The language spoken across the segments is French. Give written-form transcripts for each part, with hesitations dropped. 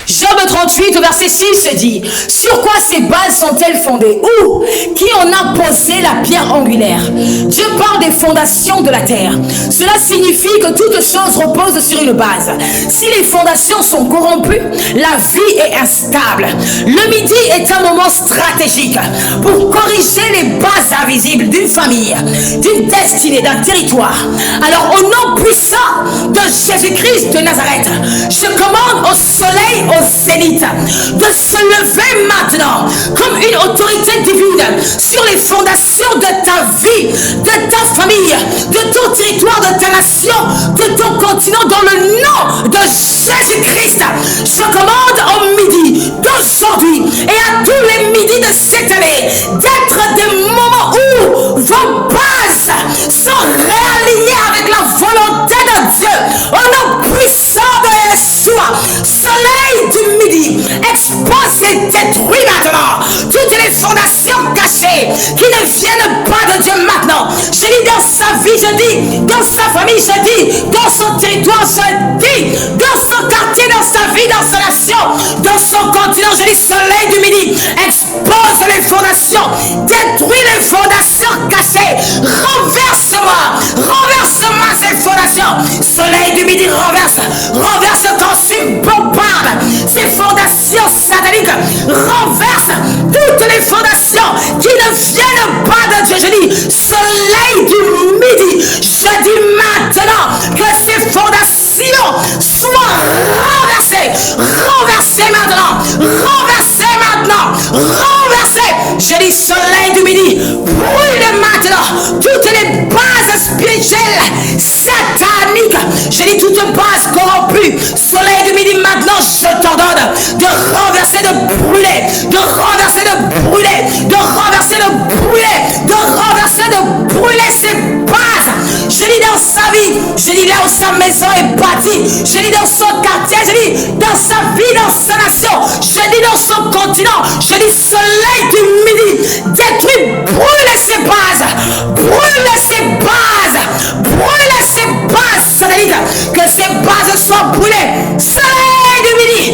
Job 38 au verset 6 dit: sur quoi ces bases sont-elles fondées? Ou qui en a posé la pierre angulaire? Dieu parle des fondations de la terre. Cela signifie que toute chose repose sur une base. Si les fondations sont corrompues, la vie est instable. Le midi est un moment stratégique pour corriger les bases invisibles d'une famille, d'une destinée, d'un territoire. Alors au nom puissant de Jésus-Christ de Nazareth, je commande au soleil, au zénith, de se lever maintenant comme une autorité divine sur les fondations de ta vie, de ta famille, de ton territoire, de ta nation, de ton continent, dans le nom de Jésus-Christ. Je commande au midi d'aujourd'hui et à tous les midis de cette année d'être des moments où vos bases sont réalignées avec la volonté de Dieu. Au nom puissant de Yeshua, soleil du midi, expose et détruit maintenant toutes les fondations cachées qui ne viennent pas de Dieu maintenant. Je dis dans sa vie, je dis dans sa famille, je dis dans son territoire, je dis dans son quartier, dans sa vie, dans sa nation, dans son continent. Je dis soleil du midi, expose les fondations, détruis les fondations cachées, renverse-moi ces fondations. Soleil du midi, renverse, consume, bombarde ces fondations sataniques, renverse toutes les fondations qui ne viennent pas de Dieu. Je dis soleil du midi, je dis maintenant que ces fondations soient renversées maintenant. Je dis soleil du midi, brûle maintenant toutes les bases spirituelles sataniques. Je dis toutes bases corrompues. Soleil du midi, maintenant je t'ordonne de renverser, de brûler, ces bases. Je dis dans sa vie, je dis là où sa maison est bâtie, je dis dans son quartier, je dis dans sa vie, dans sa nation, je dis dans son continent, je dis soleil du midi, détruis, brûle ces bases sataniques, que ces bases soient brûlées. Soleil du midi,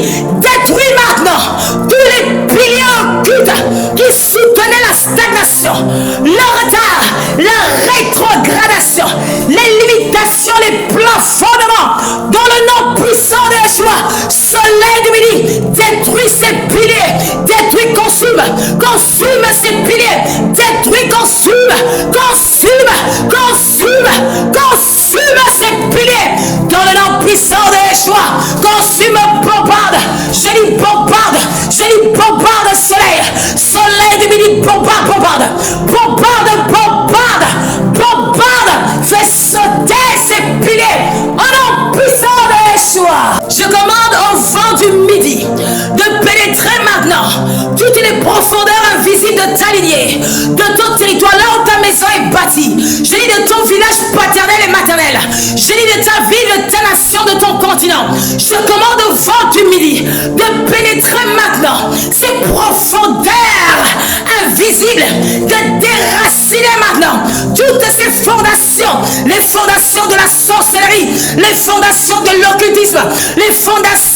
détruis maintenant tous les piliers occultes qui soutenaient la stagnation, le retard, la rétrogradation, les limitations, les plafonnements, dans le nom puissant de Yeshua. Soleil du midi, détruis ces piliers, détruis, consume ces piliers, détruis, consume ces piliers, dans le nom puissant de Yeshua. Consume, bombarde, je dis bombarde, soleil du midi, bombarde, fais sauter ces piliers, au nom puissant de Yeshua. Je commande au vent du midi de pénétrer maintenant toutes les profondeurs invisibles de ta lignée, de ton territoire, là où ta maison est bâtie. Je dis de ton village paternel et maternel, je dis de ta ville, de ta nation, de ton continent. Je commande au vent du midi de pénétrer maintenant ces profondeurs invisibles, de déraciner maintenant toutes ces fondations, les fondations de la sorcellerie, les fondations de l'occultisme, les fondations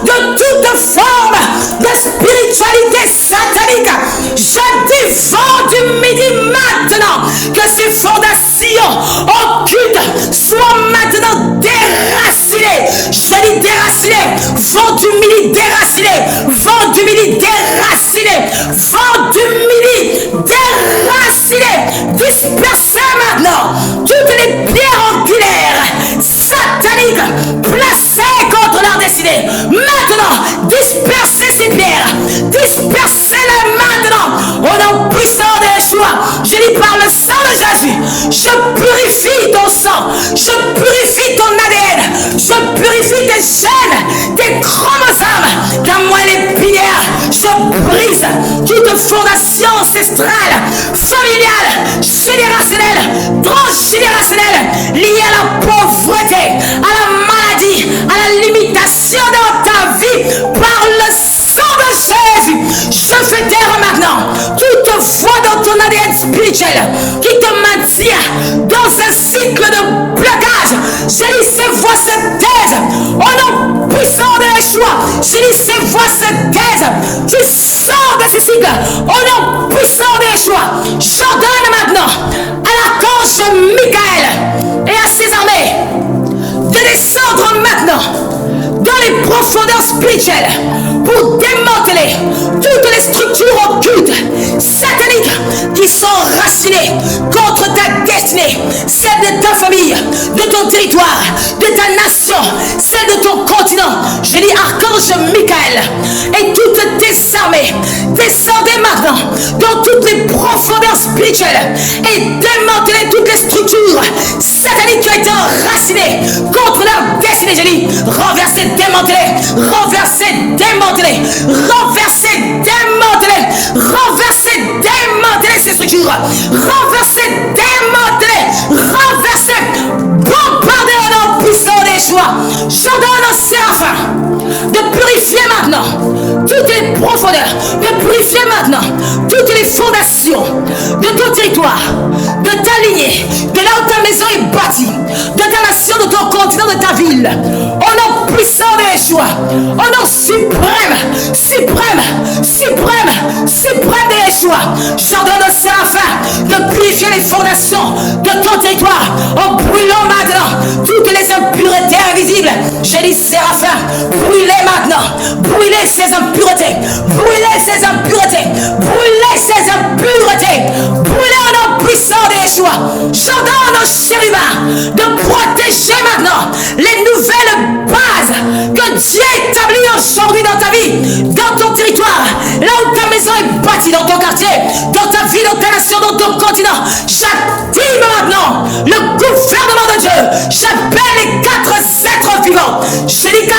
de toute forme de spiritualité satanique. Je dis vent du midi maintenant que ces fondations occultes soient maintenant déracinées. Je dis déracinées, vent du midi déraciné, vent du midi déraciné, vent du midi déraciné, dispersez maintenant toutes les pierres angulaires sataniques placées contre leur destinée. Maintenant, dispersez ces pierres, dispersez-les maintenant au nom puissant de Yeshua. Je dis par le sang de Jésus, je purifie ton sang, je purifie ton ADN, je purifie tes gènes, tes chromosomes, ta moelle épinière. Je brise toute fondation ancestrale, familiale, générationnelle, transgénérationnelle, liée à la pauvreté, à la maladie, à la limitation dans ta vie, par le sang de Jésus. Je fais taire maintenant toute voix dans ton ADN spirituel qui te maintient dans un cycle de blocage. J'ai dit ces voix se taisent au nom puissant de Yeshua. Je dis ces voix se taisent. Tu sors de ce cycle. Au nom puissant de Yeshua. J'ordonne maintenant à l'archange Michael et à ses armées de descendre maintenant dans les profondeurs spirituelles pour démanteler toutes les structures occultes, sataniques, qui sont racinées contre ta destinée, celle de ta famille, de ton territoire, de ta nation, celle de ton continent. Je dis archange Michael et toutes tes armées, descendez maintenant dans toutes les profondeurs spirituelles et démantelez toutes les structures sataniques qui ont été enracinées contre leur destinée. Je dis renversez, démantelez, renversez, démantelez, renversez, démantelez, renversez, démantelez ces structures, renversez, démantelez, renversez, bombardez au nom puissant des joies. J'ordonne aux séraphins de purifier maintenant toutes les profondeurs, de purifier maintenant toutes les fondations de ton territoire, de ta lignée, de là où ta maison est bâtie, de ta nation, de ton continent, de ta ville. Au nom puissant de Yeshua, au nom suprême, suprême, suprême, suprême de Yeshua, j'ordonne aux séraphins de purifier les fondations de ton territoire en brûlant maintenant toutes les impuretés invisibles. J'ai dit séraphins, brûlez maintenant, brûlez ces impuretés, brûlez ces impuretés, brûlez ces impuretés, brûlez au nom puissant de Yeshua. J'ordonne aux chérubins de protéger maintenant les nouvelles bases que Dieu établit aujourd'hui dans ta vie, dans ton territoire, là où ta maison est bâtie, dans ton quartier, dans ta ville, dans ta nation, dans ton continent. J'active maintenant le gouvernement de Dieu. J'appelle les 4 êtres vivants. Je dis 4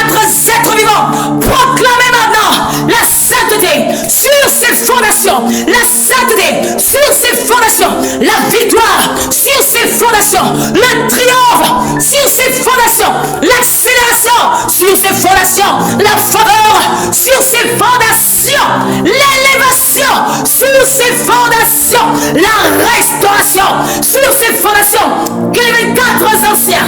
êtres vivants. Proclamez maintenant la sainteté sur ces fondations, la sainteté sur ces fondations, la victoire sur ces fondations, le triomphe sur ces fondations, l'accélération sur ces fondations, la faveur sur ces fondations, l'élévation sur ces fondations, la restauration sur ces fondations. Que les 4 anciens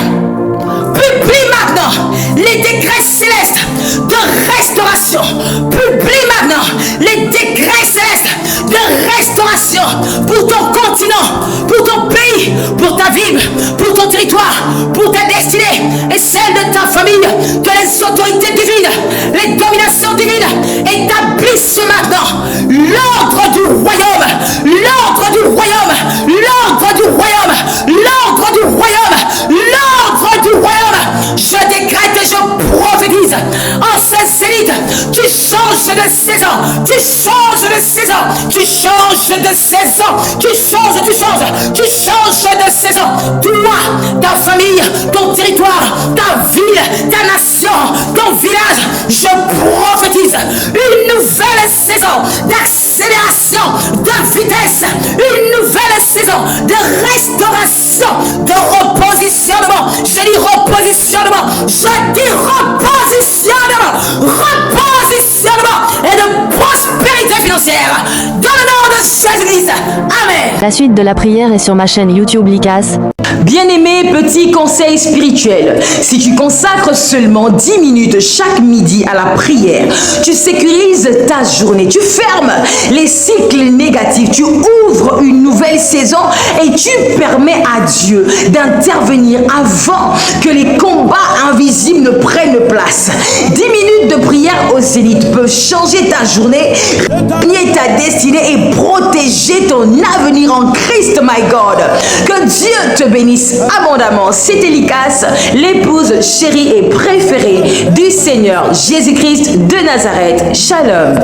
publie maintenant les décrets célestes de restauration. Publie maintenant les décrets célestes de restauration pour ton continent, pour ton pays, pour ta ville, pour ton territoire, pour ta destinée et celle de ta famille. Que les autorités divines, les dominations divines établissent maintenant l'ordre du royaume, l'ordre du royaume, l'ordre du royaume, l'ordre du royaume, l'ordre du royaume. Je décrète et je prophétise en cette zénith, tu changes de saison, tu changes de saison, tu changes de saison, tu changes de saison. Toi, ta famille, ton territoire, ta ville, ta nation, ton village, je prophétise une nouvelle saison d'accélération, de vitesse, une nouvelle saison de restauration, de repositionnement. Je dis repositionnement, je dis repositionnement, repositionnement et de prospérité financière dans le nom de Jésus-Christ. Amen. La suite de la prière est sur ma chaîne YouTube Likas. Bien-aimé, petit conseil spirituel. Si tu consacres seulement 10 minutes chaque midi à la prière, tu sécurises ta journée, tu fermes les cycles négatifs, tu ouvres une nouvelle saison et tu permets à Dieu d'intervenir avant que les combats invisibles ne prennent place. 10 minutes de prière au zénith peuvent changer ta journée, régner ta destinée et protéger ton avenir en Christ, my God. Que Dieu te bénisse abondamment. C'était Likas, l'épouse chérie et préférée du Seigneur Jésus-Christ de Nazareth. Shalom.